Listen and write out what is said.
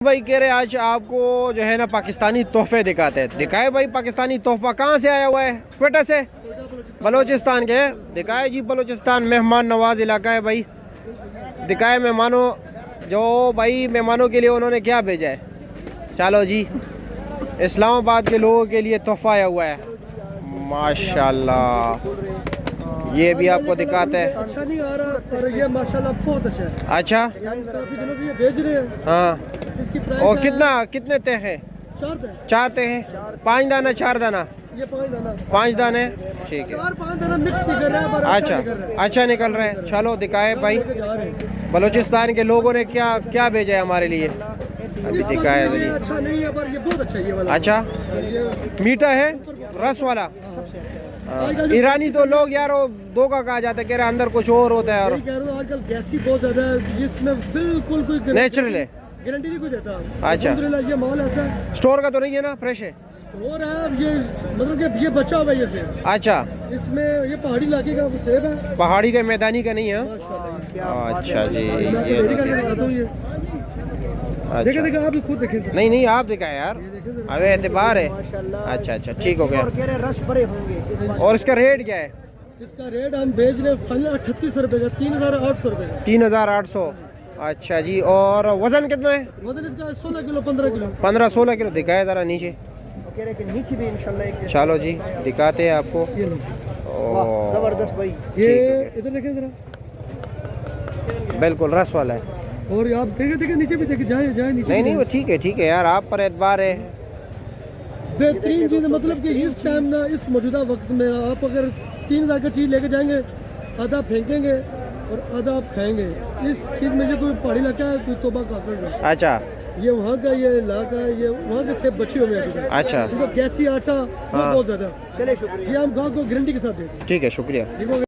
भाई कह रहे आज आपको जो है ना पाकिस्तानी तोहफे दिखाते हैं। दिखाए भाई पाकिस्तानी तोहफा कहाँ से आया हुआ है? क्वेटा से, बलोचिस्तान के। दिखाए जी, बलोचिस्तान मेहमान नवाज इलाका है भाई। दिखाए मेहमानों, जो भाई मेहमानों के लिए उन्होंने क्या भेजा है। चलो जी, इस्लामाबाद के लोगों के लिए तोहफा आया हुआ है माशाल्लाह। ये भी आपको दिखाते हैं। अच्छा नहीं आ रहा पर ये माशाल्लाह बहुत अच्छा है। अच्छा, काफी दिनों से ये भेज रहे हैं। हाँ। इसकी प्राइस और कितने ते हैं? 4 थे। 4 ते हैं। 5 दाना 4 दाना? ये 5 दाना 5 दाने, ठीक है। 4-5 दाना मिक्स नहीं कर रहा है पर अच्छा निकल रहा है। चलो दिखाए भाई जा रहे हैं। बलूचिस्तान के लोगों ने क्या भेजा है हमारे लिए। अभी दिखाया ये अच्छा नहीं है पर ये बहुत अच्छा है ये वाला। अच्छा, ये मीठा है, रस वाला। ईरानी तो लोग यार वो धोखा कहा जाता है, कह रहे अंदर कुछ और होता है। और कह रहा हूं आजकल गैसी बहुत ज्यादा है जिसमें बिल्कुल कोई नेचुरल है। गारंटी नहीं कोई देता। अच्छा। अल्हम्दुलिल्लाह ये माल ऐसा है। स्टोर का तो नहीं है ना, फ्रेश है? और है ये मतलब कि ये बचा हुआ है ये सेब। अच्छा, इसमें ये पहाड़ी इलाके का सेब है। पहाड़ी के मैदानी का नहीं है? माशाल्लाह। अच्छा जी, मैं आपको ये रेडी करके दिखाता हूँ ये। अच्छा। देखे आप भी खुद देखें। नहीं आप दिखाए यार, अबे एतबार है। अच्छा ठीक हो गया। रस भरे होंगे। और इसका रेट क्या है? इसका रेट हम भेज रहे हैं फाइनल 3800 रुपये का, 3800 रुपये का। 3800। अच्छा जी, और वजन कितना है? वजन इसका 16 किलो 15 किलो। 15-16 किलो। दिखाए ज़रा नीचे। नीचे भी इंशाल्लाह। चलो जी, दिखाते हैं आपको। जबरदस्त भाई। ये इधर देखें जरा, बिल्कुल रस वाला है। और आप देखे नीचे भी देखे, जाए नीचे। नहीं वो ठीक है यार, आप पर एतबार है। बेहतरीन चीज़ है, मतलब कि इस टाइम ना, इस मौजूदा वक्त में आप अगर 3000 की चीज़ लेके जाएंगे, आधा फेंकेंगे और आधा आप खाएंगे। इस चीज़ में जो कोई पहाड़ी इलाका है कोई तोबा काफिर है। अच्छा ये वहाँ का, ये इलाका है, ये वहाँ के सेब बचे हुए हैं। अच्छा, गैसी आटा बहुत ज़्यादा। चले शुक्रिया, ये हम गाँव को गारंटी के साथ देते हैं। ठीक है, शुक्रिया।